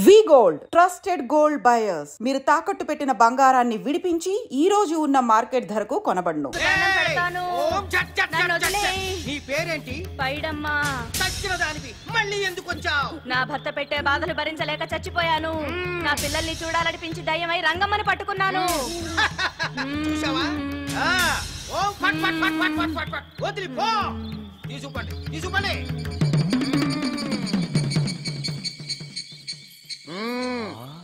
వి gold trusted gold buyers. మీరు తాకట్టు పెట్టిన బంగారాన్ని విడిపించి ఈ రోజు ఉన్న మార్కెట్ ధరకు కొనబడును. నీ పేరేంటి? పైడమ్మా. చచ్చిన దానివి మళ్ళీ ఎందుకు వచ్చావు? నా భర్త పెట్టే బాధలు భరించలేక చచ్చిపోయాను. నా పిల్లల్ని చూడాలనిపించి దయ్యమై రంగమ్మని పట్టుకున్నాను. చూసావా? ఓం ఫట్ ఫట్ ఫట్ ఫట్ ఫట్ ఫట్ ఫట్ వదిలిపో. తీసుకుపండి తీసుకుపండి.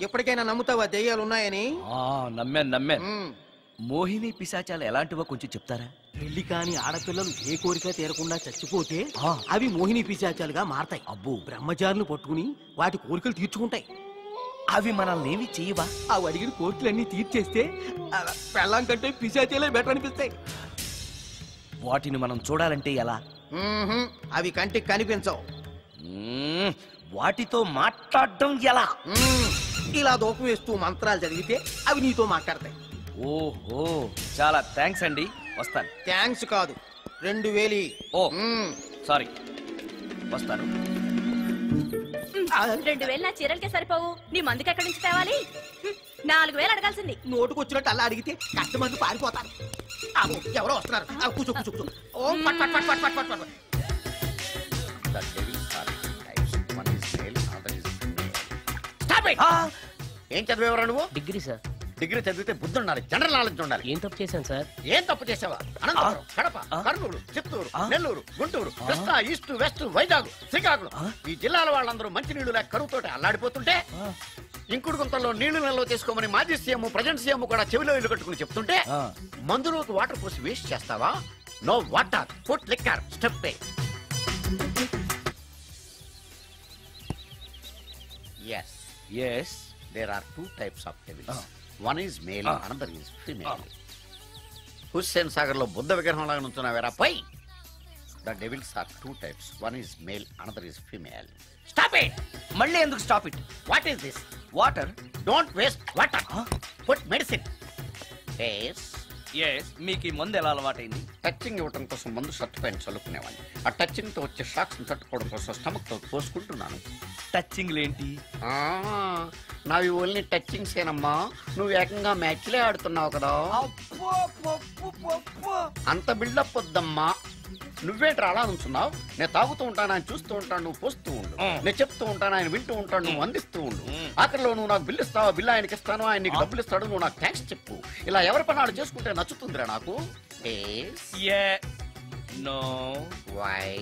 ఎప్పటికైనా నమ్ముతావా దెయ్యాలు ఉన్నాయని? నమ్మాను. మోహిని పిశాచాలు ఎలాంటివో కొంచెం చెప్తారా? పెళ్లి కాని ఆడపిల్లలు ఏ కోరిక తీరకుండా చచ్చిపోతే అవి మోహిని పిశాచాలుగా మారతాయి. అబ్బో, బ్రహ్మచారులు పట్టుకుని వాటి కోరికలు తీర్చుకుంటాయి. అవి మనల్ని ఏమి చేయవా? అవి అడిగిన కోరికలన్నీ తీర్చేస్తే పెళ్ళాం కంటే పిశాచాలే బెటర్ అనిపిస్తాయి. వాటిని మనం చూడాలంటే ఎలా? అవి కంటికి కనిపించవు. వాటితో మాట్లాడడం ఎలా? ఇలా దూపం వేస్తూ మంత్రాలు చదివితే అవి నీతో మాట్లాడతాయి. ఓహో, చాలా థ్యాంక్స్ అండి, వస్తాను. థ్యాంక్స్ కాదు, 2000. ఓ సారీ, వస్తాను. 2000 నా చీరలకే సరిపోవు. నీ మందుకి ఎక్కడి నుంచి తేవాలి? 4000 అడగాల్సింది. నోటుకు వచ్చినట్టు అలా అడిగితే కస్టమర్లు పారిపోతారు. ఎవరో వస్తున్నారు. కూర్చో కూర్చో కూర్చో. ఓం పట్ పట్ పట్ పట్ పట్ పట్. ఏం చదివేవరా నువ్వు? Degree sir. డిగ్రీ చదివితే బుద్ధి ఉండాలి, జనరల్ నాలెడ్జ్ ఉండాలి. ఏం తప్పు చేశాను సార్? ఏం తప్పు చేసావా? అనంతపురం, కడప, కర్నూలు, చిత్తూరు, నెల్లూరు, గుంటూరు, కృష్ణా, ఈస్ట్, వెస్ట్, వైజాగ్, శ్రీకాకుళం ఈ జిల్లాల వాళ్ళందరూ మంచినీళ్లు లేక కరువుతోటి అల్లాడిపోతుంటే ఇంకుడు గుంతల్లో నీళ్లు నిల్వ చేసుకోమని మాజీ సీఎం, ప్రజెంట్ సీఎం కూడా చెవిలో ఇల్లు కట్టుకుని చెప్తుంటే మందులోకి వాటర్ పోసి వేస్ట్ చేస్తావా? No water, foot liquor, step a. Yes. There are two types of devils. One is male, another is female. Hussain Sagar లో బుద్ధ విగ్రహం లాగా నుంచున్నావేరా పై. The devils are two types. One is male, another is female. Stop it! మళ్ళీ ఎందుకు stop it? What is this? Water. Don't waste water. Put medicine. Yes. మీకు ఈ మందు ఎలా అలవాటైంది? టచింగ్ ఇవ్వడం కోసం ముందు షర్ట్ పైన చల్లుకునేవాడిని. ఆ టచింగ్ తో వచ్చే షాక్స్ తట్టుకోవడం కోసం స్టమక్ తో పోసుకుంటున్నాను. టచింగ్ లేంటి? నావి ఓన్లీ టచింగ్స్ ఏనమ్మా. నువ్వు ఏకంగా మ్యాచ్లే ఆడుతున్నావు కదా. అంత బిల్డప్ వద్దమ్మా. నువ్వేంట్రా అలా ఉంచున్నావు? నేను తాగుతూ ఉంటాను, ఆయన చూస్తూ ఉంటాను, నువ్వు పోస్తూ ఉండు. నేను చెప్తూ ఉంటాను, ఆయన వింటూ ఉంటాడు, నువ్వు అందిస్తూ ఉండు. ఆఖరిలో నువ్వు నాకు బిల్లు ఇస్తావా? బిల్లు ఆయనకి ఇస్తాను, ఆయన నీకు డబ్బులు ఇస్తాడు, నువ్వు నాకు థ్యాంక్స్ చెప్పు. ఇలా ఎవరి పనాలు చేసుకుంటే నచ్చుతుందిరా నాకు. నో. వై?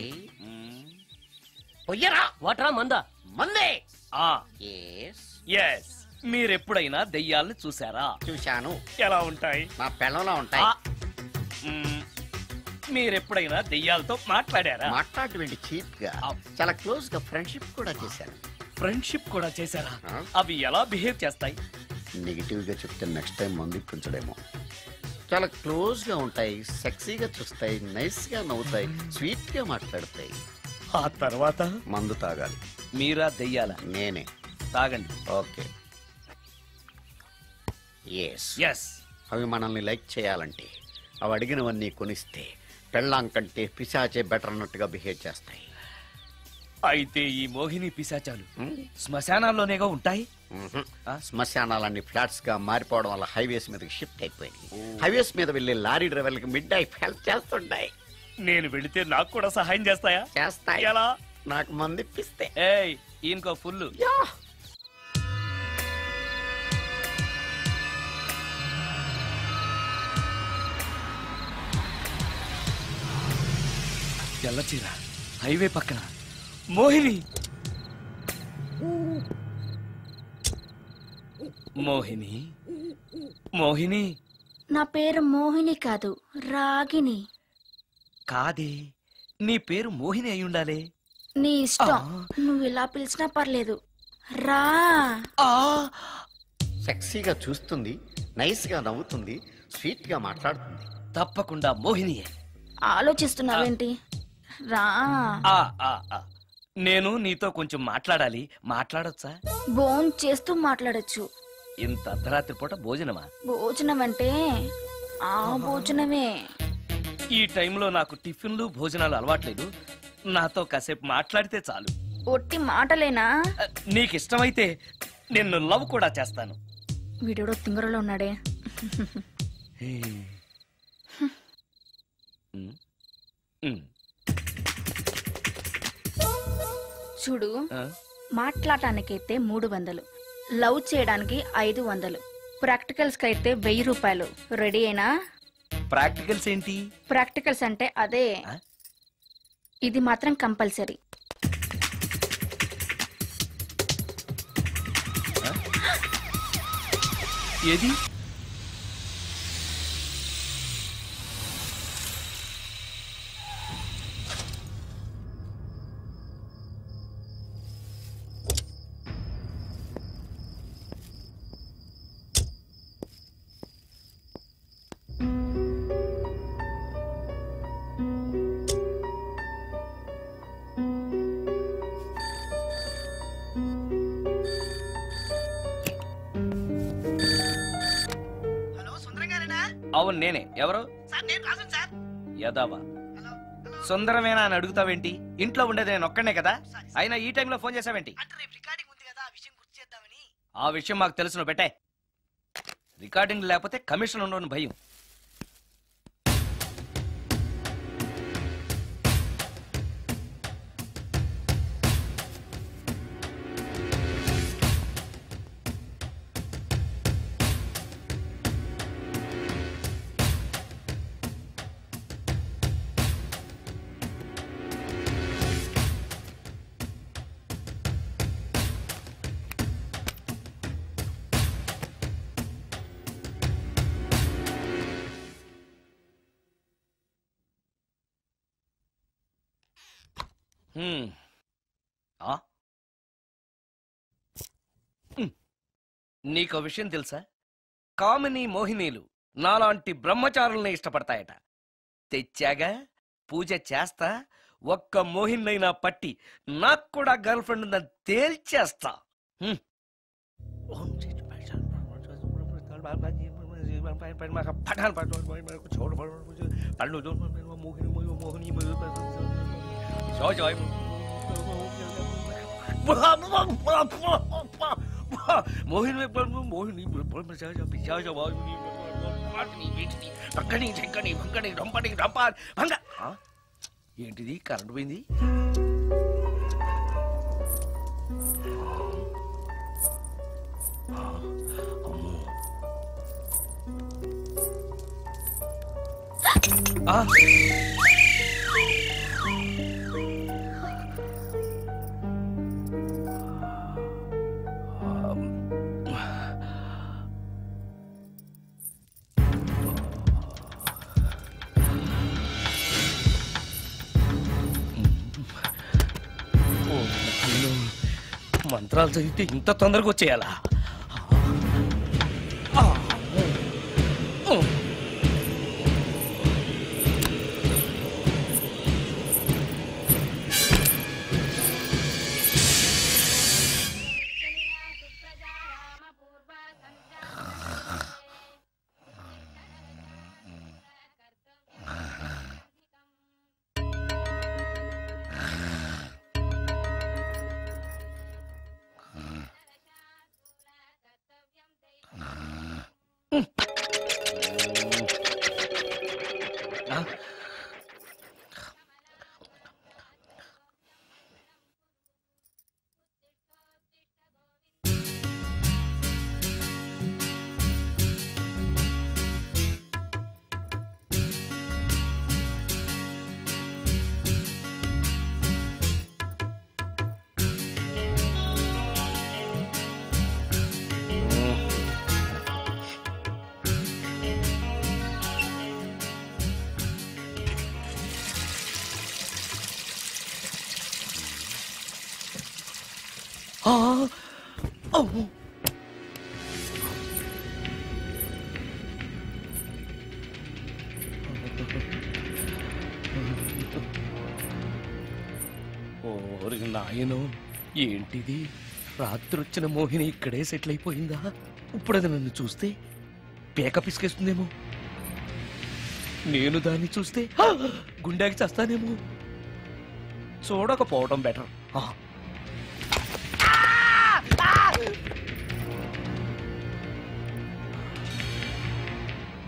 పొయ్యరా. వాటరా మందా? మందే. ఎస్. మీరెప్పుడైనా దెయ్యాలను చూసారా? చూశాను. ఎలా ఉంటాయి? నా పెళ్ళంలా ఉంటాయి. మీరెప్పుడైనా దెయ్యాలతో మాట్లాడారా? మాట్లాడేంటి చీప్ గా, చాలా క్లోజ్ గా ఫ్రెండ్షిప్ కూడా చేశాను. ఫ్రెండ్షిప్ కూడా చేశారా? అవి ఎలా బిహేవ్ చేస్తాయి? నెగిటివ్ గా చెప్తే నెక్స్ట్ టైం మందు ఇప్పించడేమో. చాలా క్లోజ్ గా ఉంటాయి, సెక్సీగా చూస్తాయి, నైస్ గా నవ్వుతాయి, స్వీట్ గా మాట్లాడతాయి. ఆ తర్వాత మందు తాగాలి. మీరా దెయ్యాల? నేనే. తాగండి. ఓకే. ఎస్. అవి మనల్ని లైక్ చేయాలంటే అవి అడిగినవన్నీ కొనిస్తే పెళ్ళాం కంటే పిశాచే బెటర్ అన్నట్టుగా బిహేవ్ చేస్తాయి. అయితే ఈ మోహిని పిశాచాలు శ్మశానాల్లోనేగా ఉంటాయి? శ్మశానాలన్నీ ఫ్లాట్స్ గా మారిపోవడం వల్ల హైవేస్ మీదకి షిఫ్ట్ అయిపోయింది. హైవేస్ మీద వెళ్లే లారీ డ్రైవర్లకి మిడ్ నైట్ హెల్ప్ చేస్తుంటాయి. నేను వెళితే నాకు కూడా సహాయం చేస్తాయా? చేస్తాయి. ఎలా? నాకు మంది ఇప్పిస్తే. ఈయనకో ఫుల్. తెల్లచీర, హైవే పక్కన మోహిని. మోహిని, మోహిని. నా పేరు మోహిని కాదు, రాగిని. కాదే, నీ పేరు మోహిని అయి ఉండాలి. నీ ఇష్టం, నువ్వు ఇలా పిలిచినా పర్లేదు. రా. సెక్సీగా చూస్తుంది, నైస్ గా నవ్వుతుంది, స్వీట్ గా మాట్లాడుతుంది. తప్పకుండా మోహినియే. ఆలోచిస్తున్నావేంటి? రా. నేను నీతో కొంచెం మాట్లాడాలి. మాట్లాడొచ్చా? భోజనం చేస్తూ మాట్లాడొచ్చు. ఇంత అర్ధరాత్రి పూట భోజనమా? భోజనం అంటే ఆ భోజనమే. ఈ టైంలో నాకు టిఫిన్లు భోజనాలు అలవాట్లేదు. నాతో కాసేపు మాట్లాడితే చాలు. ఒట్టి మాటలేనా? నీకిష్టమైతే నిన్ను లవ్ కూడా చేస్తాను. వీడెవడో తింగరలో ఉన్నాడే. చూడు, మాట్లాడటానికైతే 300, లవ్ చేయడానికి 500, ప్రాక్టికల్స్ కి అయితే 1000 రూపాయలు. రెడీ అయినా? ప్రాక్టికల్స్ ఏంటి? ప్రాక్టికల్స్ అంటే అదే, ఇది మాత్రం కంపల్సరీ. ఏది? అవును నేనే. ఎవరు? యదావా సుందరమేనా అని అడుగుతావేంటి? ఇంట్లో ఉండేది నేను ఒక్కనే కదా. అయినా ఈ టైంలో ఫోన్ చేసావేంటి? ఆ విషయం మాకు తెలుసు, నువ్వు పెట్టే. రికార్డింగ్ లేకపోతే కమిషన్ ఉండవని భయం. నీకో విషయం తెలుసా? కామిని మోహినీలు నాలాంటి బ్రహ్మచారుల్ని ఇష్టపడతాయట. తెచ్చాగా, పూజ చేస్తా, ఒక్క మోహినైనా పట్టి నాకు కూడా గర్ల్ ఫ్రెండ్ ఉందని తేల్చేస్తా. ఏంటిది? కరెంట్ పోయింది. మంత్రాలు చదివితే ఇంత తొందరగా వచ్చేయాలా? నాయనో, ఏంటిది? రాత్రి వచ్చిన మోహిని ఇక్కడే సెటిల్ అయిపోయిందా? ఇప్పుడు అది నన్ను చూస్తే పేక పిసికేస్తుందేమో. నేను దాన్ని చూస్తే గుండెకి చేస్తానేమో. చూడకపోవడం బెటర్.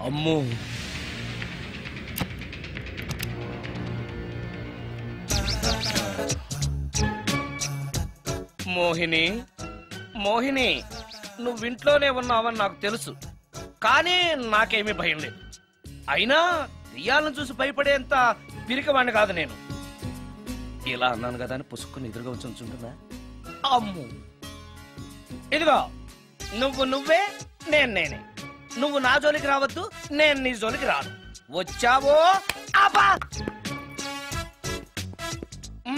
అమ్మో మోహిని మోహిని నువ్వింట్లోనే ఉన్నావని నాకు తెలుసు, కానీ నాకేమీ భయం లేదు. అయినా దెయ్యాలను చూసి భయపడేంత పిరికవాణ్ణి కాదు నేను. ఇలా అన్నాను కదా అని పుసుక్కుని ఎదురుగా ఉంచుంటున్నా. అమ్ము ఇదిగో, నువ్వే నేనే. నువ్వు నా జోలికి రావద్దు, నేను నీ జోలికి రాను. వచ్చావో అబ్బా,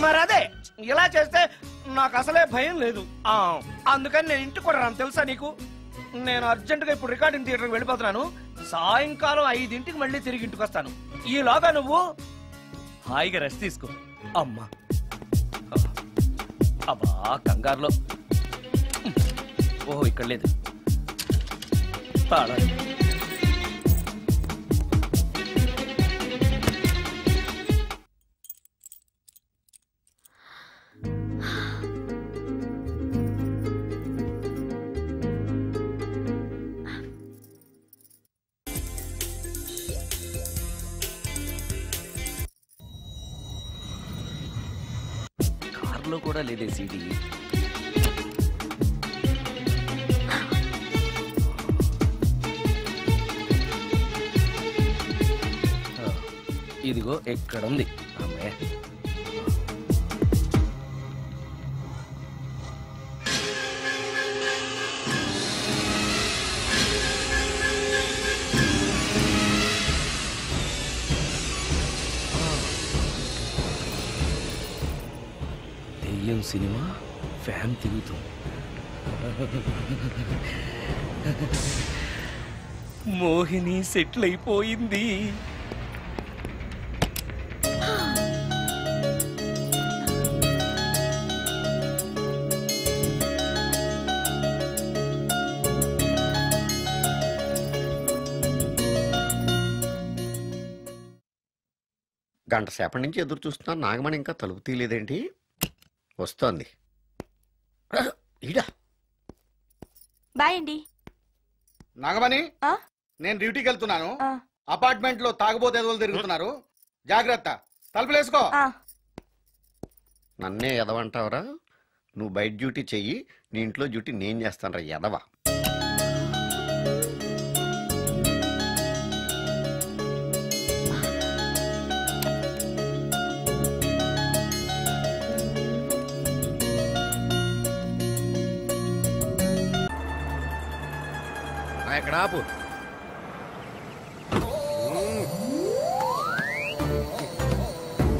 మరదే ఇలా చేస్తే నాకు అసలే భయం లేదు. అందుకని నేను ఇంటికి కూడా రాను, తెలుసా నీకు? నేను అర్జెంటుగా ఇప్పుడు రికార్డింగ్ థియేటర్కి వెళ్ళిపోతున్నాను. సాయంకాలం 5ంటికి మళ్ళీ తిరిగి ఇంటికి వస్తాను. ఈలోగా నువ్వు హాయిగా రెస్ట్ తీసుకో. అమ్మా అబ్బా కంగారులో. ఓహో ఇక్కడ లేదు. తాళాలి. కార్లో కూడా లేదే సీడీ. ఇదిగో ఎక్కడుంది అమ్మే. దెయ్యం సినిమా ఫ్యాన్ తిరుగుతుంది. మోహిని సెటిల్ అయిపోయింది. గంట సేపటి నుంచి ఎదురు చూస్తున్నాను, నాగమణి ఇంకా తలుపు తీయలేదేంటి? వస్తోంది. ఈడా బాయ్ అండి. నాగమణి, నేను డ్యూటీకి వెళ్తున్నాను. అపార్ట్మెంట్ లో తాగుబోతు ఎదవలు తిరుగుతున్నారు, జాగ్రత్త. తలుపులేసుకో. నన్నే ఎదవంటావరా? నువ్వు బయట డ్యూటీ చెయ్యి, నీ ఇంట్లో డ్యూటీ నేను చేస్తాను రా ఎదవా. ఎక్కడ ఆపు.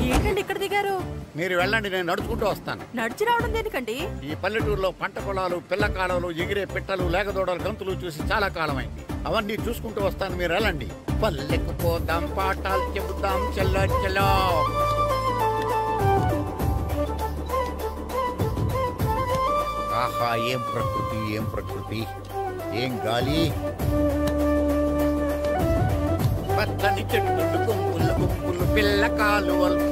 ఏంటండి ఇక్కడ దిగారు? మీరు వెళ్ళండి, నేను నడుచుకుంటూ వస్తాను. నడిచి రావడం దేనికండి? ఈ పల్లెటూరులో పంట పొలాలు, పిల్ల కాలువలు, ఎగిరే పిట్టలు, లేగదోడలు, గంతులు చూసి చాలా కాలమైంది. అవన్నీ చూసుకుంటూ వస్తాను, మీరు వెళ్ళండి. పల్లెకు పోదాం, పాఠాలు చెబుతాం, చెల్లో చెల్లో. ఆహా, ఏం ప్రకృతి, ఏం ప్రకృతి, ఏం గాలి. పచ్చని చెట్లు, గుంపులు గుంపులు, పిల్ల కాలువలు.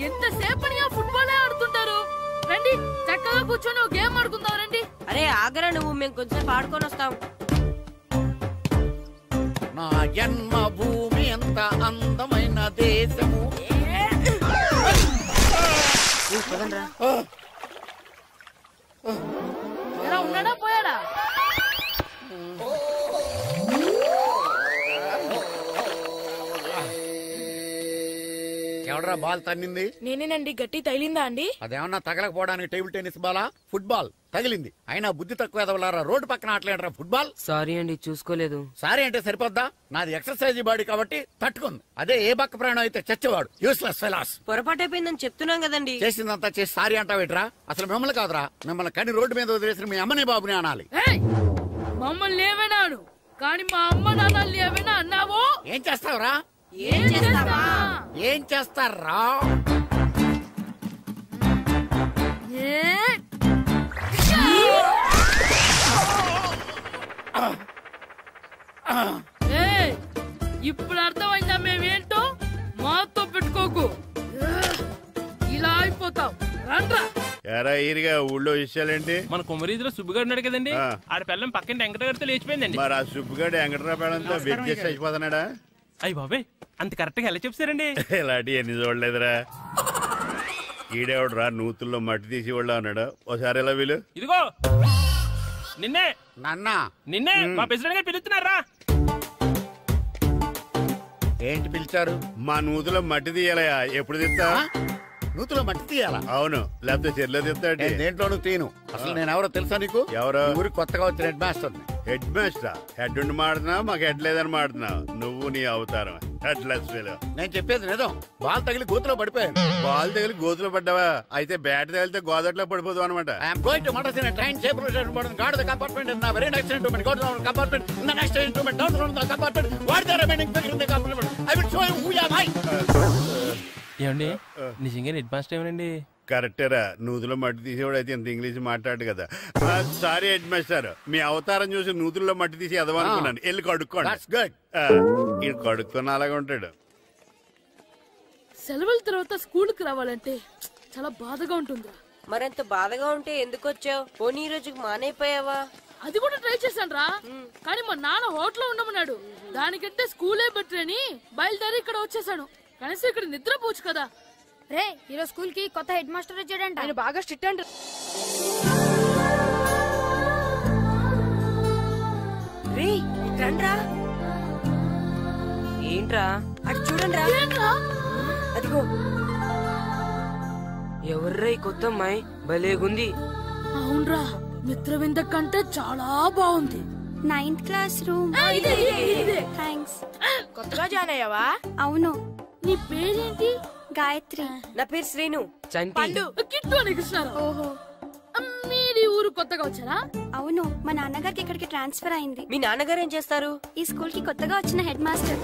ఎంతసేపనిగా ఫుట్బాల్ ఆడుతుంటారు? రండి చక్కగా కూర్చొని గేమ్ ఆడుకుందాం రండి. అరే ఆగరా నువ్వు, మేము కొంచెం ఆడుకొని వస్తాం. నా జన్మభూమి ఎంత అందమైన దేశము. ఉన్నాడా పోయాడా? ఎవడరా బాల్ తన్నింది? నేనేనండి. గట్టి తగిలిందా అండి? అదేమన్నా తగలకపోవడానికి టేబుల్ టెన్నిస్ బాలా, ఫుట్బాల్ తగిలింది. అయినా బుద్ధి తక్కువ ఎదవలారా, రోడ్డు పక్కన ఆటలేడరా ఫుట్బాల్. సారీ అండి, చూసుకోలేదు. సారీ అంటే సరిపోద్దా? నాది ఎక్సర్సైజ్ బాడీ కాబట్టి తట్టుకుంది. అదే ఏ బక్క ప్రాణం అయితే చచ్చేవాడు. Useless fellas. పొరపాటు అయిపోయిందని చెప్తున్నాం కదండి. చేసిందంతా చేసి సారీ అంటావేట్రా? అసలు మిమ్మల్ని కాదురా, మిమ్మల్ని కని రోడ్డు మీద వదిలేసిన మీ అమ్మని బాబుని అనాలి. మమ్మల్ని ఏమైనాడు కానీ మా అమ్మ నాన్నల్ని ఏమైనా అన్నావో? ఏం చేస్తావురా? ఏం చేస్తావా? ఏం చేస్తారా? ఇప్పుడు అర్థమైందా మేమేంటో? మాతో పెట్టుకోకు, ఇలా అయిపోతావు. రండ్రా. ఎరా ఈరిగా ఊళ్ళో విషయాలేంటి? మన కుమరీధిలో సుబ్బుగాడు ఉన్నాడు కదండి, ఆడ పిల్లం పక్కన వెంకటగారితో లేచిపోయిందండి. మరి ఆ సుబ్బుగాడు వెంకటరావు పిల్లంతో వెయిట్ చేసి అయిపోతున్నాడా? అయ్యి బాబాయ్, అంత కరెక్ట్ గా ఎలా చెప్తారండి? ఇలాంటి ఎన్ని చూడలేదురా. ఈడేవడరా నూతుల్లో మట్టి తీసి వాళ్ళు అన్నాడు. ఒకసారి ఎలా వీలు ఇదిగో నిన్నే నిన్నే మా ప్రెసిడెంట్ గారు పిలుస్తున్నారా? ఏంటి పిలిచారు? మా నూతులో మట్టి తీయాలయా. ఎప్పుడు తీస్తా? నూతులో మట్టి తీయాలా? అవును, లేకపోతే చెర్లో తీస్తాడు. దేంట్లోనూ తీను. అసలు నేను ఎవరో తెలుసా నీకు? ఎవరో? ఊరికి కొత్తగా వచ్చిన head master. Head master? Head ఉండి మాడుతున్నావు, మాకు హెడ్ లేదని మాడుతున్నావు. నువ్వు నీ అవతారం హెడ్ లెస్ ఫీల్. నేను చెప్పేది నిజం. బాల్ తగిలి గోతులో పడిపోయాను. బాల్ తగిలి గోతులో పడ్డావా? అయితే బ్యాట్ తగిలితే గోదట్లో పడిపోదు అనమాట. ఐఎమ్ గోయింగ్ టు మడస్ in a train safe route guard the compartment in the very next instrument go to the compartment in the next instrument down to the compartment what the remaining figure in the compartment I will show you who you are. ఏమండి నిజంగా head master ఏమనండి? కరెక్టేరా, నూతులో మట్టి తీసేవాడు అయితే ఇంత English మాట్లాడు కదా. Sorry head master, మీ అవతారం చూసి నూతుల్లో మట్టి తీసి ఎదవనుకున్నాను. వెళ్ళి కడుక్కోండి. ఈయన కడుక్కున్న అలాగే ఉంటాడు. సెలవుల తర్వాత స్కూల్ కి రావాలంటే చాలా బాధగా ఉంటుందిరా. మరంత బాధగా ఉంటే ఎందుకు వచ్చావు? పోనీ ఈ రోజుకి మానైపోయావా? అది కూడా ట్రై చేశాను రా, కానీ మా నాన్న హోటల్లో ఉండమన్నాడు. దానికంటే స్కూలే బెటర్ అని బయలుదేరి ఇక్కడ వచ్చేసాను. కనీసం ఇక్కడ నిద్రపోవచ్చు కదా. రే, ఈరోజు స్కూల్ కి కొత్త హెడ్ మాస్టర్ వచ్చాడంట. ఆయన బాగా స్ట్రిక్ట్ అంట. రే రండ్రా. ఏంట్రా అటు చూడండి. అదిగో ఎవర్రా ఈ కొత్త అమ్మాయి? భలేగుంది. అవునరా, మిత్రవింద కంటే చాలా బాగుంది. 9th class room. థ్యాంక్స్. కొత్తగా జాయిన్ అయ్యావా? అవును. నీ పేరేంటి? గాయత్రి. నా పేరు శ్రీను. పండు. కిట్టు అని కృష్ణారావు. ఓహో, మీది ఊరు కొత్తగా వచ్చారా? అవును, మా నాన్నగారికి ఇక్కడికి ట్రాన్స్ఫర్ అయింది. మీ నాన్నగారు ఏం చేస్తారు? ఈ స్కూల్ కి కొత్తగా వచ్చిన హెడ్ మాస్టర్.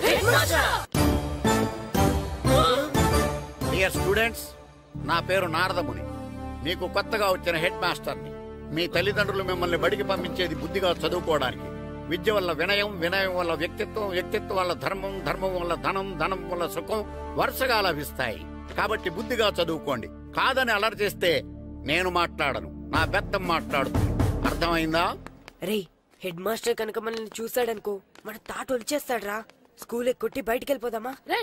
డియర్ స్టూడెంట్స్, నా పేరు నారదముని. మీకు కొత్తగా వచ్చిన హెడ్ మాస్టర్ని. మీ తల్లిదండ్రులు మిమ్మల్ని బడికి పంపించేది బుద్ధిగా చదువుకోవడానికి. విద్య వల్ల వినయం, వినయం వల్ల వ్యక్తిత్వం, వ్యక్తిత్వం వల్ల ధర్మం, ధర్మం వల్ల ధనం, ధనం వల్ల సుఖం వరుసగా లభిస్తాయి. కాబట్టి బుద్ధిగా చదువుకోండి. కాదని అలర్ చేస్తే నేను మాట్లాడను, నా బెత్తం మాట్లాడుతుంది. అర్థమైందా? రే, హెడ్ మాస్టర్ కనుక మనల్ని చూసాడనుకో మన తాట వచ్చేస్తాడ్రా. స్కూల్ ఎక్కొట్టి బయటికి వెళ్ళిపోదామా? రే,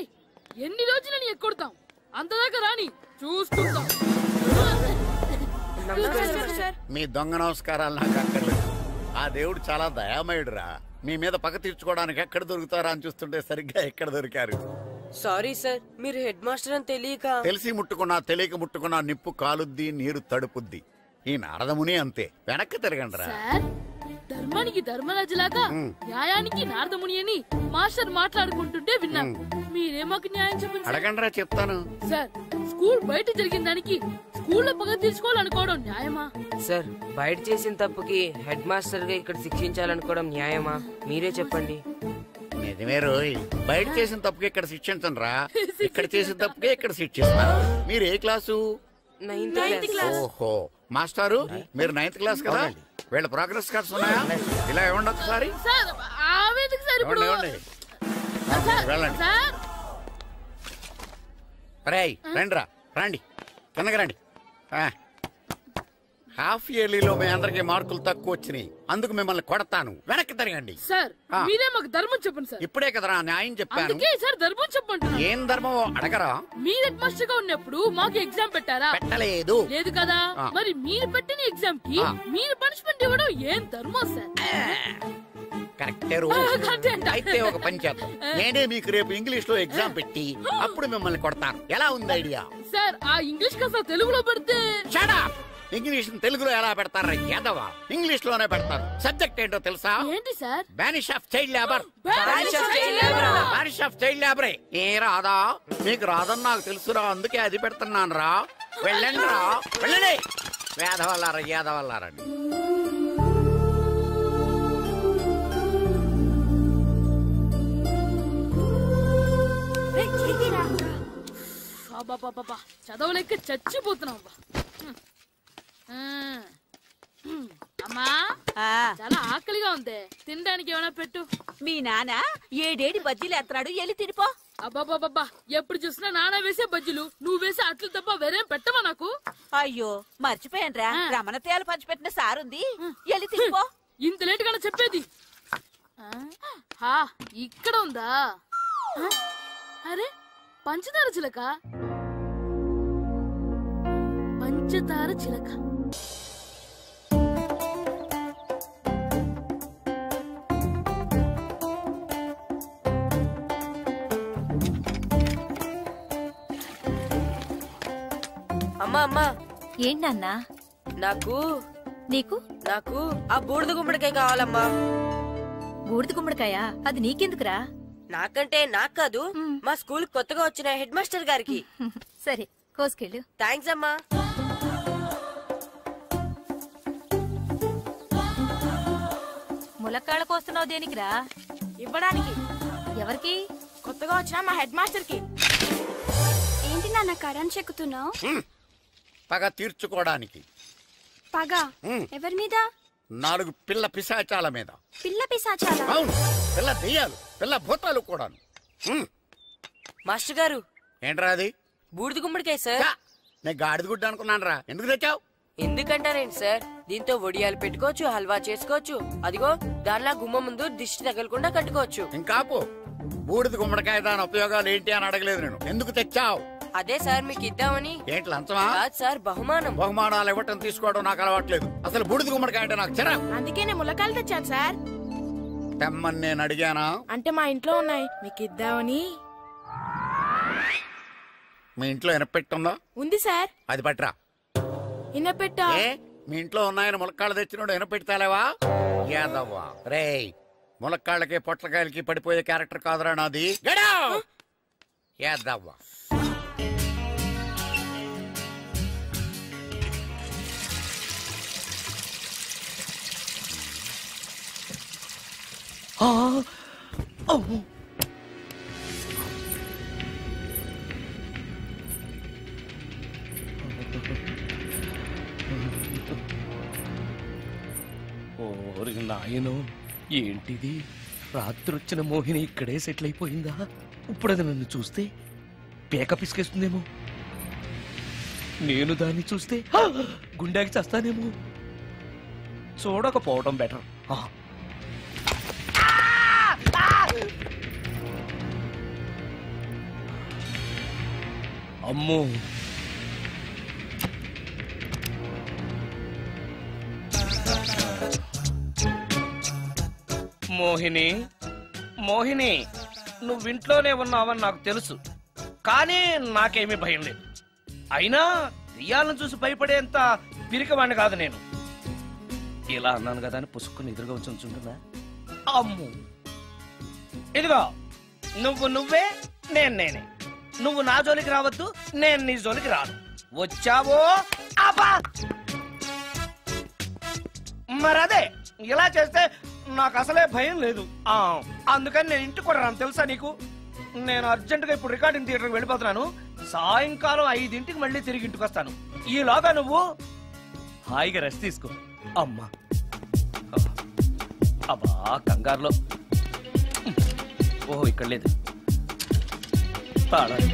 ఎన్ని రోజులని ఎక్కొడతాం? అంతదాకా రాని చూసుకుంటాం. మీ దొంగ నమస్కారాలు నాకు అక్కర్లేదు. ఆ దేవుడు చాలా దయామయుడురా. మీ మీద పగ తీర్చుకోవడానికి ఎక్కడ దొరుకుతారా అని చూస్తుంటే సరిగ్గా ఎక్కడ దొరికారు. సారీ సార్, మీరు హెడ్ మాస్టర్ అని తెలియక. తెలిసి ముట్టుకున్నా తెలియక ముట్టుకున్నా నిప్పు కాలుద్ది, నీరు తడుపుద్ది. ఈ నారదముని అంతే. వెనక్కి తిరగండిరా. ధర్మానికి ధర్మరాజులాగా న్యాయానికి నారదముని అని మాస్టర్ మాట్లాడుకుంటుంటే విన్నాం. మీరే మాకు న్యాయం చెప్పండి. అడగండిరా, చెప్తాను. సార్, స్కూల్ బయట జరిగిన దానికి స్కూల్లో పగ తీర్చుకోవాలనుకోవడం న్యాయమా? సార్, బయట చేసిన తప్పుకి హెడ్ మాస్టర్ గా ఇక్కడ శిక్షించాలనుకోవడం న్యాయమా? మీరే చెప్పండి. నిజమే రోయ్, బయట చేసిన తప్పుకి ఇక్కడ శిక్షించండి రా. ఇక్కడ చేసిన తప్పుకే ఇక్కడ శిక్షిస్తారు. మీరు ఏ క్లాసు? 9th class. ఓహో, మాస్టారు మీరు 9th క్లాస్ కదా? వీళ్ళ ప్రోగ్రెస్ కార్డ్స్ ఉన్నాయా? ఇలా ఇవ్వండి ఒకసారి. వెళ్ళండి. రేయ్ రండిరా, రండి కిందకి రండి. హాఫ్ ఇయర్లీలో మీ అందరికి మార్కులు తక్కువ వచ్చినాయి, అందుకు మిమ్మల్ని కొడతాను. వెనక్కి తిరగండి. సార్, మీరే మాకు ధర్మం చెప్పండి సార్. ఇప్పుడే కదరా న్యాయం చెప్పాను. సార్, ధర్మం చెప్పండి. ఏం ధర్మం అడగరా? మీరు హెడ్ మాస్టర్ గా ఉన్నప్పుడు మాకు ఎగ్జామ్ పెట్టారా? పెట్టలేదు. లేదు కదా? మరి మీరు పెట్టిన ఎగ్జామ్ కి మీరు పనిష్మెంట్ ఇవ్వడం ఏం ధర్మం సార్? కరెక్టే. అయితే ఒక పని చేద్దాం, నేనే మీకు రేపు ఇంగ్లీష్ లో ఎగ్జామ్ పెట్టి అప్పుడు మిమ్మల్ని కొడతాను. ఎలా ఉంది ఐడియా? సార్, ఆ ఇంగ్లీష్ కాస్త తెలుగులో పెడితే. ఇంగ్లీష్ తెలుగులో ఎలా పెడతారా యాదవా? ఇంగ్లీష్ లోనే పెడతారు. సబ్జెక్ట్ ఏంటో తెలుసా? ఏంటి sir? Banish of child labour. Banish of child లేబరే. ఏ రాదా? మీకు రాదని నాకు తెలుసురా, అందుకే అది పెడుతున్నాను రా. వెళ్ళండి రా, వెళ్ళండి. వేదవల్లారా, యాదవల్లారండి. చదవలేక చచ్చిపోతున్నాం. అమ్మా, చాలా ఆకలిగా ఉంది, తినడానికి ఏమైనా పెట్టు. మీ నాన్న ఏడేడి బజ్జీలు ఎత్తాడు, ఎల్లి తినిపో. అబ్బాబాబ్బా, ఎప్పుడు చూసినా నాన్న వేసే బజ్జీలు, నువ్వు వేసే అట్లు తప్ప వేరేం పెట్టవా నాకు? అయ్యో మర్చిపోయానురా రమణ తేలు పంచిపెట్టిన సారుంది ఎల్లి తినిపో. ఇంత లేట్ గా చెప్పేది ఇక్కడ ఉందా? అరే పంచదార చిలక, పంచదార చిలక. అమ్మా అమ్మా ఏంటన్నా? నాకు నీకు నాకు ఆ బూడిద గుమ్మడికాయ కావాలమ్మా. బూడిద గుమ్మడికాయ? అది నీకెందుకురా? నాకంటే నాకు కాదు, మా స్కూల్ కొత్తగా వచ్చిన హెడ్ మాస్టర్ గారికి. సరే కోసుకెళ్ళు. థ్యాంక్స్ అమ్మా. ములక్కాళ్ళ కోస్తున్నావు దేనికిరా? ఇవ్వడానికి. ఎవరికి? కొత్తగా వచ్చిన మా హెడ్ మాస్టర్ కి. ఏంటి నాన్న కరెంట్ చెక్కుతున్నావు? పగ తీర్చుకోవడానికి. పగ ఎవరి మీద? 4 పిల్ల పిశాచాల మీద. పిల్ల పిశాచాల? అవును, పిల్ల దెయ్యాలు, పిల్ల భూతాలు కూడాను. మాస్టర్ గారు ఏంట్రా అది? బూడిద గుమ్మడికాయ సార్. నేను గాడిద గుడ్డ అనుకున్నాను రా. ఎందుకు తెచ్చావు? ఎందుకంటారేంటి సార్, దీంతో వడియాలు పెట్టుకోవచ్చు, హల్వా చేసుకోవచ్చు. అదిగో దానిలా గుమ్మ ముందు దిష్టి తగలకుండా కట్టుకోవచ్చు. ఇంకాపు, బూడిద గుమ్మడికాయ దాని ఉపయోగాలు ఏంటి అని అడగలేదు నేను. ఎందుకు తెచ్చావు? అదే సార్ మీకు ఇద్దామని. ఏంటి లంచమా? కాదు సార్, బహుమానం. బహుమానాలు ఇవ్వటం తీసుకోవడం నాకు అలవాట్లేదు. అసలు బూడిద గుమ్మడికాయ అంటే నాకు చిరా. అందుకే నేను ములకాయలు తెచ్చాను సార్. తెమ్మని నేను అడిగానా? అంటే మా ఇంట్లో ఉన్నాయి, మీకు ఇద్దామని. మీ ఇంట్లో ఎనపెట్టుందా? ఉంది సార్. అది పట్రా. ఇనపెట్టా? మీ ఇంట్లో ఉన్నాయని ములక్కాళ్ళు తెచ్చినోడు ఎనపెట్టాలేవా? యాదవ్వా రేయ్, ములక్కాళ్ళకి పొట్లకాయలకి పడిపోయే క్యారెక్టర్ కాదురా నాది. యాదవ్వా. నాయనో, ఏంటిది? రాత్రొచ్చిన మోహిని ఇక్కడే సెటిల్ అయిపోయిందా? ఇప్పుడు అది నన్ను చూస్తే పేక పిసికేస్తుందేమో. నేను దాన్ని చూస్తే గుండెకి చేస్తానేమో. చూడకపోవడం బెటర్. అమ్మో, మోహిని, మోహిని, నువ్వింట్లోనే ఉన్నావని నాకు తెలుసు, కానీ నాకేమీ భయం లేదు. అయినా దెయ్యాలను చూసి భయపడేంత పిరికవాణ్ణి కాదు నేను. ఇలా అన్నాను కదా అని పుసుక్కుని ఎదురుగా వచ్చి ఉంచుంటున్నా. అమ్ము, ఇదిగో నువ్వు నువ్వే, నేను నేనే. నువ్వు నా జోలికి రావద్దు, నేను నీ జోలికి రాను. వచ్చావో అబ్బా! మరదే, ఇలా చేస్తే నాకు అసలే భయం లేదు. అందుకని నేను ఇంటికి కూడా రాను, తెలుసా నీకు? నేను అర్జెంటుగా ఇప్పుడు రికార్డింగ్ థియేటర్కి వెళ్ళిపోతున్నాను. సాయంకాలం 5ంటికి మళ్ళీ తిరిగి ఇంటికి వస్తాను. ఈలోగా నువ్వు హాయిగా రెస్ట్ తీసుకో. అమ్మా, అబ్బా కంగారులో. ఓహో, ఇక్కడ లేదు. తాళాలి.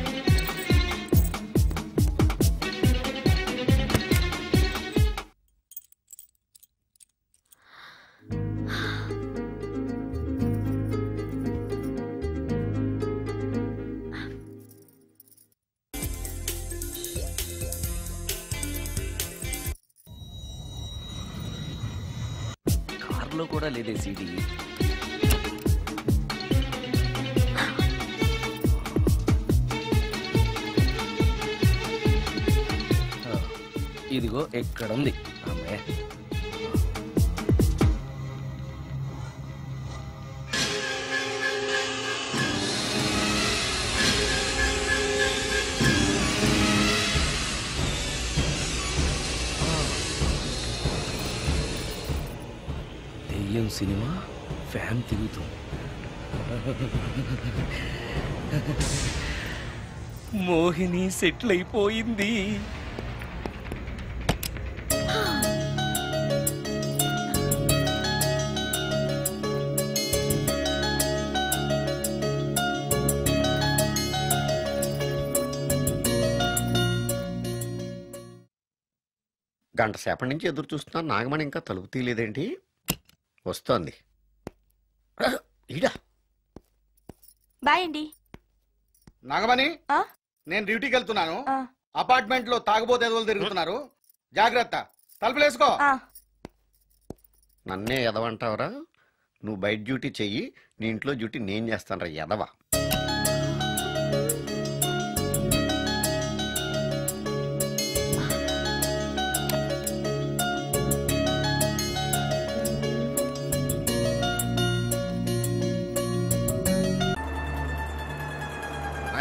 కార్లో కూడా లేదే సీడీ. ఇదిగో ఎక్కడుంది. అమ్మే, దెయ్యం సినిమా ఫ్యాన్ తిరుగుతుంది. మోహిని సెటిల్ అయిపోయింది. గంట సేపటి నుంచి ఎదురు చూస్తున్నా, నాగమణి ఇంకా తలుపు తీయలేదేంటి? వస్తోంది. ఈడా బాయ్ అండి. నాగమణి, నేను డ్యూటీకి వెళ్తున్నాను. అపార్ట్మెంట్ లో తాగుబోతే ఎదవలు తిరుగుతున్నారు, జాగ్రత్త. తలుపులేసుకో. నన్నే ఎదవంటావరా? నువ్వు బయట డ్యూటీ చెయ్యి, నీ ఇంట్లో డ్యూటీ నేను చేస్తాను రా ఎదవా.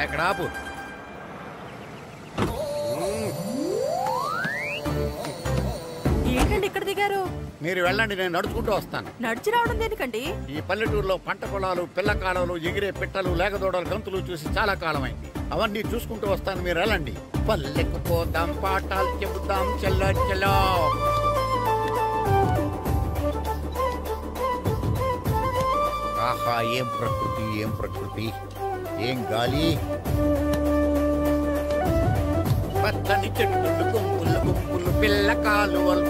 ఎక్కడ ఆపు. ఏంటండి ఇక్కడ దిగారు? మీరు వెళ్ళండి, నేను నడుచుకుంటూ వస్తాను. నడిచి రావడం దేనికండి? ఈ పల్లెటూరులో పంట పొలాలు, పిల్ల కాలాలు, ఎగిరే పిట్టలు, లేగదోడలు, గంతులు చూసి చాలా కాలమైంది. అవన్నీ చూసుకుంటూ వస్తాను, మీరు వెళ్ళండి. పల్లెకు పోదాం, పాఠాలు చెబుతాం, చెల్లో చెల్లో. ఆహా, ఏం ప్రకృతి, ఏం ప్రకృతి, ఏం గాలి. పచ్చని చెట్లు, గుంపులు గుంపులు, పిల్ల కాలువలు.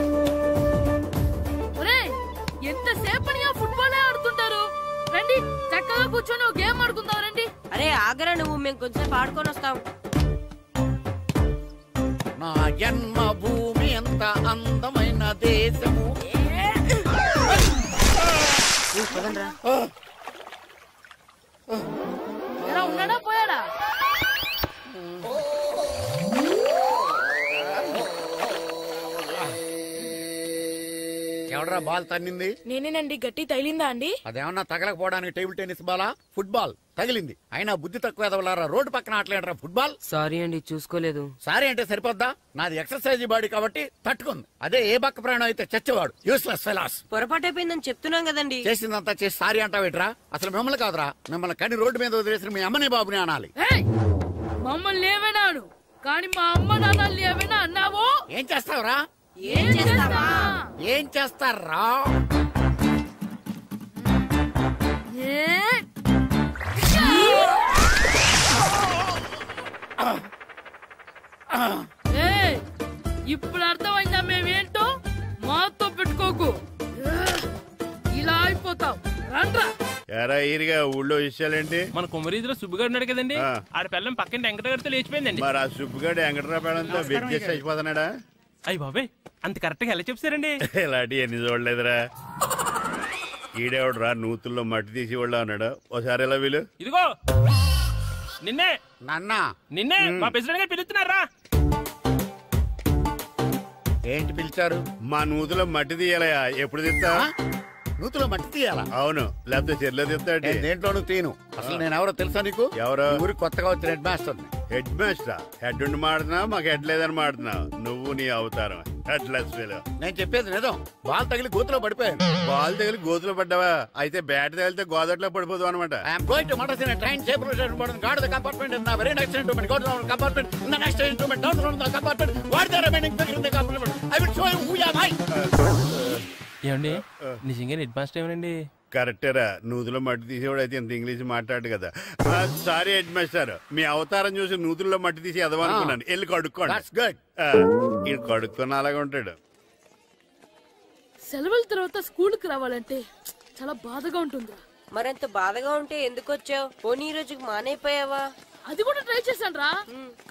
ఎంతసేపని ఆ ఫుట్బాల్ ఆడుతుంటారు? రండి, చక్కగా కూర్చొని ఒక గేమ్ ఆడుకుందాం రండి. అరే ఆగరా నువ్వు, మేము కొంచెం ఆడుకొని వస్తాం. నా జన్మ భూమి ఎంత అందమైన దేశము. ఎలా ఉన్నాడా, పోయాడా? ఎవడరా బాల్ తన్నింది? నేనేనండి. గట్టి తగిలిందా అండి? అదేమన్నా తగలకపోవడానికి టేబుల్ టెన్నిస్ బాలా, ఫుట్బాల్ తగిలింది. అయినా బుద్ధి తక్కువ ఎదవలారా, రోడ్డు పక్కన ఆటలేడరా ఫుట్బాల్. సారీ అండి, చూసుకోలేదు. సారీ అంటే సరిపోద్దా? నాది ఎక్సర్సైజ్ బాడీ కాబట్టి తట్టుకుంది. అదే ఏ బక్క ప్రాణం అయితే చచ్చేవాడు. Useless fellas. పొరపాటు అయిపోయిందని చెప్తున్నాం కదండి. చేసిందంతా చేసి సారీ అంటావేట్రా? అసలు మిమ్మల్ని కాదురా, మిమ్మల్ని కని రోడ్డు మీద వదిలేసిన మీ అమ్మని బాబుని అనాలి. మమ్మల్ని ఏమైనాడు కానీ మా అమ్మ నాన్నల్ని ఏమైనా అన్నావో ఏం చేస్తావురా? ఏం చేస్తావా? ఏం చేస్తారా? ఇప్పుడు అర్థమైందా మేమేంటో? మాతో పెట్టుకోకు, ఇలా అయిపోతావు. రండ్రా. ఎరా ఈరిగా ఊళ్ళో విషయాలేంటి? మన కుమరీధిలో సుబ్బుగాడు ఉన్నాడు కదండి, ఆడ పిల్లం పక్కన వెంకటగారితో లేచిపోయిందండి. మరి ఆ సుబ్బుగాడు వెంకటరావు పిల్లంతో వెజ్జెస్ అయిపోతున్నాడా? అయ్యి బాబాయ్, అంత కరెక్ట్ గా ఎలా చెప్తారండి? ఇలాంటి ఎన్ని చూడలేదురా. ఈడేవడరా నూతుల్లో మట్టి తీసి వాళ్ళు అన్నాడు. ఓసారి ఎలా వీలు? ఇదిగో నిన్నే నిన్నే మా ప్రెసిడెంట్ గారు పిలుస్తున్నారా? ఏంటి పిలిచారు? మా నూతులో మట్టి తీయాలయా. ఎప్పుడు తీస్తా? నూతులో మట్టి తీయాలా? అవును, లేకపోతే చెర్లో తీస్తాడు. దేంట్లోనూ తీను. అసలు నేను ఎవరో తెలుసా నీకు? ఎవరో? ఊరి కొత్తగా వచ్చిన head master. Head master? Head ఉండి మాడుతున్నావు, మాకు హెడ్ లేదని మాడుతున్నావు. నువ్వు నీ అవతారం హెడ్ లెస్ ఫెలో. నేను చెప్పేది నిజం. బాల్ తగిలి గోతులో పడిపోయాను. బాల్ తగిలి గోతులో పడ్డావా? అయితే బ్యాట్ తగిలితే గోదట్లో పడిపోదు అనమాట. Train God the compartment in very next instrument. Go down compartment in the next instrument. Down from the compartment. What the remaining figure in the compartment? I will show you who am I. ఏమండి నిజంగా head master ఏమనండి? కరెక్టేరా, నూతులో మట్టి తీసేవాడు అయితే ఇంత English మాట్లాడు కదా. Sorry head master, మీ అవతారం చూసి నూతుల్లో మట్టి తీసి ఎదవనుకున్నాను. వెళ్ళి కడుక్కోండి. ఈడు కడుక్కున్న అలాగే ఉంటాడు. సెలవుల తర్వాత స్కూల్ కి రావాలంటే చాలా బాధగా ఉంటుంది. మరెంత బాధగా ఉంటే ఎందుకు వచ్చావు? పోనీ ఈ రోజుకి మానైపోయావా? అది కూడా ట్రై చేశాను రా,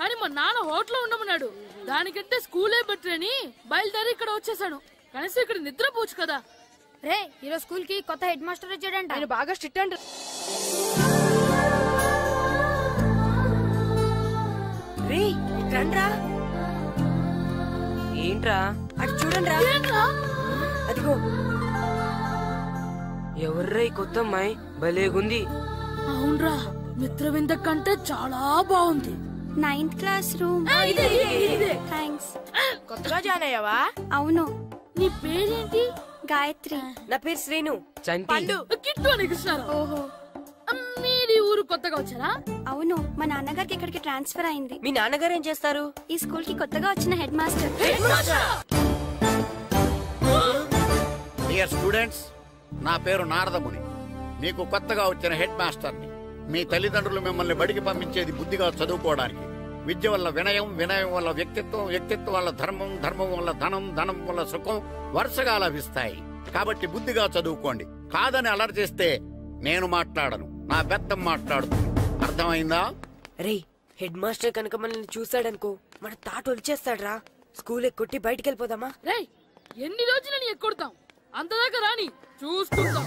కానీ మా నాన్న హోటల్లో ఉండమన్నాడు. దానికంటే స్కూలే బెటర్ అని బయలుదేరి ఇక్కడ వచ్చేసాను. కనీసం ఇక్కడ నిద్రపోవచ్చు కదా. రే, ఈరోజు స్కూల్ కి కొత్త హెడ్ మాస్టర్ వచ్చాడంట. ఆయన బాగా స్ట్రిక్ట్ అంట. రే రండ్రా. ఏంట్రా అటు చూడండి రా. అదిగో ఎవర్రా ఈ కొత్త అమ్మాయి? భలేగుంది. అవునరా, మిత్రవింద కంటే చాలా బాగుంది. 9th class room. థ్యాంక్స్. కొత్తగా జాయిన్ అయ్యావా? అవును. నీ పేరేంటి? గాయత్రి. నా పేరు శ్రీను. పండు. కిట్టు అని కృష్ణారావు. ఓహో, మీరు ఊరు కొత్తగా వచ్చారా? అవును, మా నాన్నగారికి ఇక్కడికి ట్రాన్స్ఫర్ అయింది. మీ నాన్నగారు ఏం చేస్తారు? ఈ స్కూల్ కి కొత్తగా వచ్చిన హెడ్ మాస్టర్. డియర్ స్టూడెంట్స్, నా పేరు నారదముని. మీకు కొత్తగా వచ్చిన హెడ్ మాస్టర్ని. మీ తల్లిదండ్రులు మిమ్మల్ని బడికి పంపించేది బుద్ధిగా చదువుకోవడానికి, విద్య వల్ల వినయం, వినయం వల్ల వ్యక్తిత్వం, వ్యక్తిత్వం వల్ల ధర్మం, ధర్మం వల్ల ధనం, ధనం వల్ల సుఖం వరుసగా లభిస్తాయి. కాబట్టి బుద్ధిగా చదువుకోండి. కాదని అలర్ చేస్తే నేను మాట్లాడను, నా బెత్తం మాట్లాడుతుంది. అర్థమైందా? రే, హెడ్ మాస్టర్ కనుక మనల్ని చూసాడనుకో మన తాట వచ్చేస్తాడ్రా. స్కూల్ ఎక్కొట్టి బయటికి వెళ్ళిపోదామా? రే, ఎన్ని రోజులని ఎక్కొడతాం? అంతదాకా రాని చూసుకుంటాం.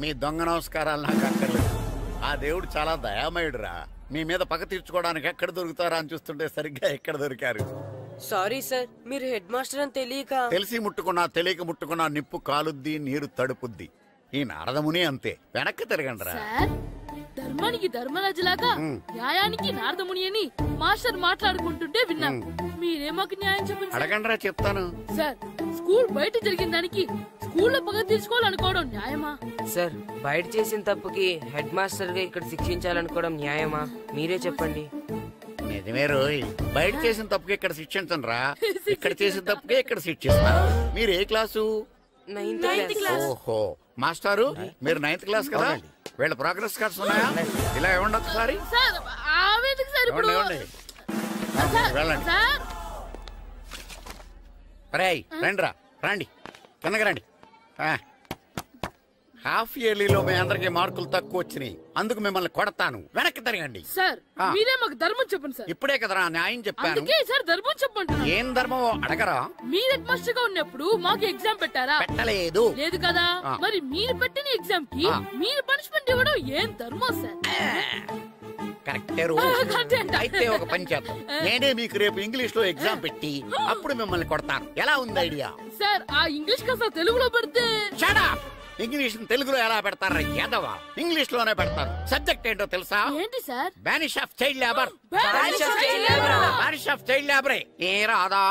మీ దొంగ నమస్కారాలు నాకు అక్కర్లేదు. ఆ దేవుడు చాలా దయామయుడురా. మీ మీద పగ తీర్చుకోవడానికి ఎక్కడ దొరుకుతారా అని చూస్తుంటే సరిగ్గా ఎక్కడ దొరికారు. సారీ సార్, మీరు హెడ్ మాస్టర్ అని తెలియక. తెలిసి ముట్టుకున్నా తెలియక ముట్టుకున్నా నిప్పు కాలుద్ది, నీరు తడుపుద్ది. ఈ నారదముని అంతే. వెనక్కి తిరగండి రా. ధర్మానికి ధర్మరాజులాగా న్యాయానికి నారదముని అని మాస్టర్ మాట్లాడుకుంటుంటే విన్నాం. మీరే మాకు న్యాయం చెప్పండి. అడగండి రా, చెప్తాను. సార్, స్కూల్ బయట జరిగిన దానికి స్కూల్లో పగ తీసుకోవాలనుకోవడం న్యాయమా? సార్, బయట చేసిన తప్పుకి హెడ్ మాస్టర్ గా ఇక్కడ శిక్షించాలనుకోవడం న్యాయమా? మీరే చెప్పండి. నిజమే రోయ్, బయట చేసిన తప్పుకి ఇక్కడ శిక్షించండి రా. ఇక్కడ చేసిన తప్పుకే ఇక్కడ శిక్షిస్తారు. మీరు ఏ క్లాసు? 9th class. ఓహో, మాస్టారు మీరు 9th క్లాస్ కదా? వీళ్ళ ప్రోగ్రెస్ కార్డ్స్ ఉన్నాయా? ఇలా ఇవ్వండి ఒకసారి. వెళ్ళండి. రండి రా, రండి, కిందకి రండి. హాఫ్ ఇయర్లీలో మీ అందరికి మార్కులు తక్కువ వచ్చినాయి, అందుకు మిమ్మల్ని కొడతాను. వెనక్కి తిరగండి. సార్, మీరే మాకు ధర్మం చెప్పండి సార్. ఇప్పుడే కదరా న్యాయం చెప్పాను. సార్, ధర్మం చెప్పండి. ఏం ధర్మం అడగరా? మీరు హెడ్ మాస్టర్ గా ఉన్నప్పుడు మాకు ఎగ్జామ్ పెట్టారా? పెట్టలేదు. లేదు కదా? మరి మీరు పెట్టిన ఎగ్జామ్ కి మీరు పనిష్మెంట్ ఇవ్వడం ఏం ధర్మం సార్? కరెక్టే. అయితే ఒక పని చేద్దాం, నేనే మీకు రేపు ఇంగ్లీష్ లో ఎగ్జామ్ పెట్టి అప్పుడు మిమ్మల్ని కొడతాను. ఎలా ఉంది ఐడియా? సార్, ఆ ఇంగ్లీష్ కాస్త తెలుగులో పెడితే. ఇంగ్లీష్ తెలుగులో ఎలా పెడతారా యాదవా? ఇంగ్లీష్ లోనే పెడతారు. సబ్జెక్ట్ ఏంటో తెలుసా? ఏంటి sir? Banish of child labour. Banish of child లేబరే. ఏ రాదా?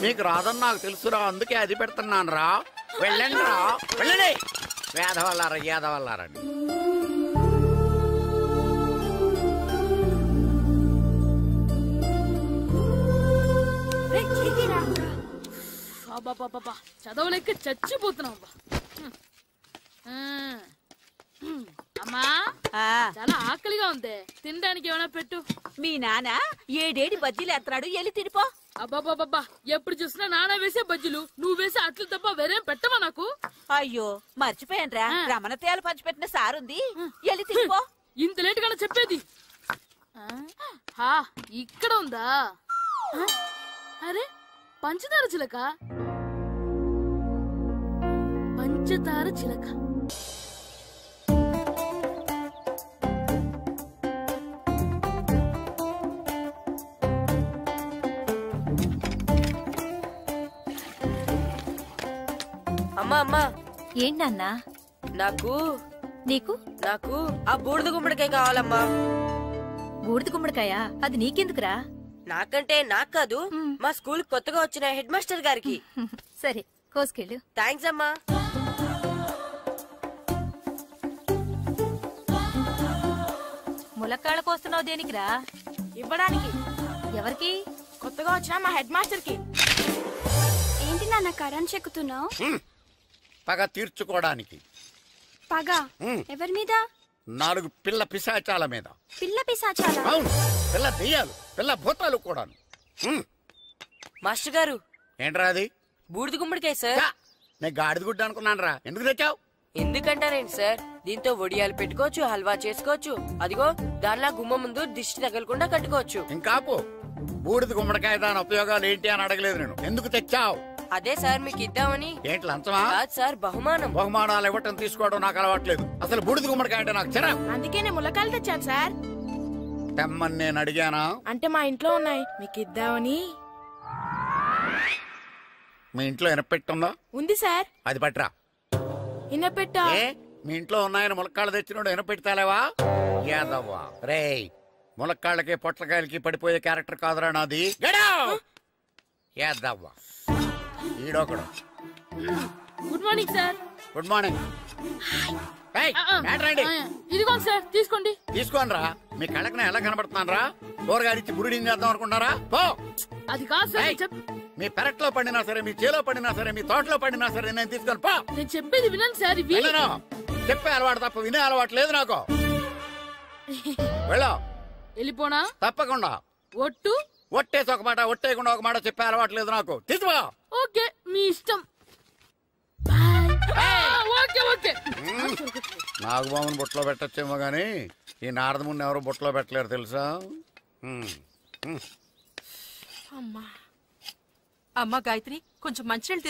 మీకు రాదని నాకు తెలుసురా, అందుకే అది పెడుతున్నాను రా. వెళ్ళండి రా, వెళ్ళండి. వేదవల్లారా, యాదవల్లారండి. చదవలేక చచ్చిపోతున్నాం. అమ్మా, చాలా ఆకలిగా ఉంది, తినడానికి ఏమైనా పెట్టు. మీ నాన్న ఏడేడి బజ్జీలు ఎత్తాడు, ఎల్లి తినిపో. అబ్బాబాబా, ఎప్పుడు చూసినా నాన్న వేసే బజ్జీలు, నువ్వు వేసే అట్లు తప్ప వేరేం పెట్టవా నాకు? అయ్యో, మర్చిపోయానురా, రమణ తేలు పంచిపెట్టిన సారుంది, ఎల్లి తినిపో. ఇంత లేట్ గా చెప్పేది. ఇక్కడ ఉందా? అరే, పంచదార చిలక. పంచదార చిలక. అమ్మా అమ్మా. ఏంటన్నా? నాకు నాకు ఆ బూడిద గుమ్మడికాయ కావాలమ్మా. బూడిద గుమ్మడికాయ? అది నీకెందుకురా? నాకంటే నాకు కాదు, మా స్కూల్ కొత్తగా వచ్చిన హెడ్ మాస్టర్ గారికి. సరే, కోసుకెళ్ళు. థ్యాంక్స్ అమ్మా. ములక్కాళ్ళ కోస్తున్నావు దేనికిరా? ఇవ్వడానికి. ఎవరికి? కొత్తగా వచ్చిన మా హెడ్ మాస్టర్ కి. ఏంటి నాన్న కరెంట్ చెక్కుతున్నావు? పగ తీర్చుకోవడానికి. పగ ఎవరి మీద? 4 పిల్ల పిశాచాల మీద. పిల్ల పిశాచాల? అవును, పిల్ల దెయ్యాలు, పిల్ల భూతాలు కూడా. మాస్టర్ గారు. ఏంట్రా అది? బూడిద గుమ్మడికాయ సార్. నేను గాడిద గుడ్డ అనుకున్నాను రా. ఎందుకు తెచ్చావు? ఎందుకంటారేంటి సార్, దీంతో వడియాలు పెట్టుకోవచ్చు, హల్వా చేసుకోవచ్చు. అదిగో దానిలా గుమ్మ ముందు దిష్టి తగలకుండా కట్టుకోవచ్చు. ఇంకాపు, బూడిద గుమ్మడికాయ దాని ఉపయోగాలు ఏంటి అని అడగలేదు నేను. ఎందుకు తెచ్చావు? అదే సార్ మీకు ఇద్దామని. ఏంటి లంచమా? కాదు సార్, బహుమానం. బహుమానాలు ఇవ్వటం తీసుకోవడం నాకు అలవాట్లేదు. అసలు బూడిద గుమ్మడికాయ అంటే నాకు చిరా. అందుకే నేను ములకాయలు తెచ్చాను సార్. తెమ్మని నేను అడిగానా? అంటే మా ఇంట్లో ఉన్నాయి, మీకు ఇద్దామని. మీ ఇంట్లో ఎనపెట్టుందా? ఉంది సార్. అది పట్రా. ఇనపెట్టా? మీ ఇంట్లో ఉన్నాయని ములక్కాళ్ళు తెచ్చినోడు ఎనపెట్టాలేవా? యాదవ్వా రేయ్, ములక్కాళ్ళకి పొట్లకాయలకి పడిపోయే క్యారెక్టర్ కాదురా నాది. యాదవ్వా ఈడొకడు. Good morning sir. Good morning. ఇదిగో సార్, తీసుకోండి. తీసుకోండి రా. మీ కళ్ళకి ఎలా కనబడుతున్నాను రా? కూరగాయలిచ్చి బురుడి చేద్దాం అనుకుంటారా? పో. అది కాదు సార్. మీ పెరట్లో పండినా సరే, మీ చేలో పండినా సరే, మీ తోటలో పండినా సరే నేను తీసుకొని పో. నేను చెప్పేది వినండి సార్. చెప్పే అలవాటు తప్ప వినే అలవాటు లేదు నాకు. వెళ్ళో. వెళ్ళిపోనా? తప్పకుండా. ఒట్టు? ఒట్టేసి ఒక మాట, ఒట్టేయకుండా ఒక మాట చెప్పే అలవాట్లేదు నాకు. తీసుకో. ఓకే, మీ ఇష్టం. Okay okay. నాగబాబుని బుట్టలో పెట్టచ్చేమో గానీ ఈ నారదముని ఎవరు బుట్టలో పెట్టలేరు తెలుసా? అమ్మా గాయత్రి, కొంచెం మంచినీళ్ళు